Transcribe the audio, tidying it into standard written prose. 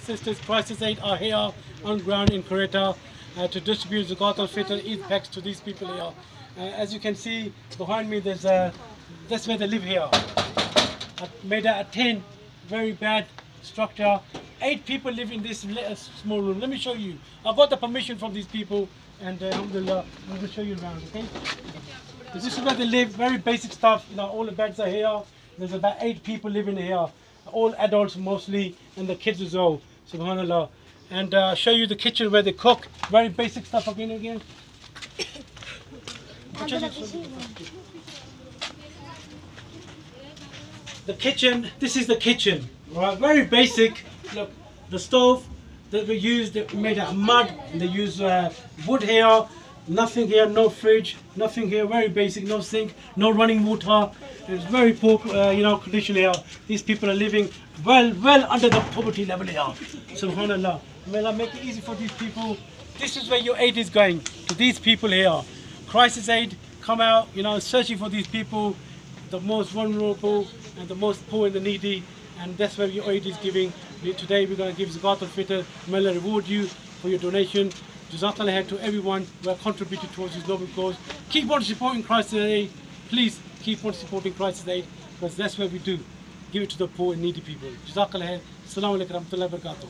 sisters, Crisis Aid are here on ground in Croatia to distribute Zakat al-Fitr Eid packs to these people here. As you can see behind me, there's that's where they live here. Made out of tin, very bad structure. 8 people live in this small room. Let me show you. I got the permission from these people, and alhamdulillah, I'm going to show you around, okay? This is where they live, very basic stuff. You know, all the beds are here. There's about 8 people living here, all adults mostly, and the kids as well, subhanallah. And show you the kitchen where they cook, very basic stuff again. The kitchen, this is the kitchen, right? Very basic. Look, the stove that we use, they made out of mud. They use wood here. Nothing here, no fridge, nothing here. Very basic, no sink, no running water. It's very poor, condition here. These people are living well under the poverty level here. Subhanallah. May Allah make it easy for these people. This is where your aid is going, to these people here. Crisis Aid come out, searching for these people, the most vulnerable and the most poor and the needy, and that's where your aid is giving. Today we're going to give Zakat al-Fitr. May Allah reward you for your donation. Jazakallah to everyone who have contributed towards this noble cause. Keep on supporting Crisis Aid. Please keep on supporting Crisis Aid, because that's what we do. Give it to the poor and needy people. Jazakallah. Assalamu alaikum wa rahmatullahi wa barakatuh.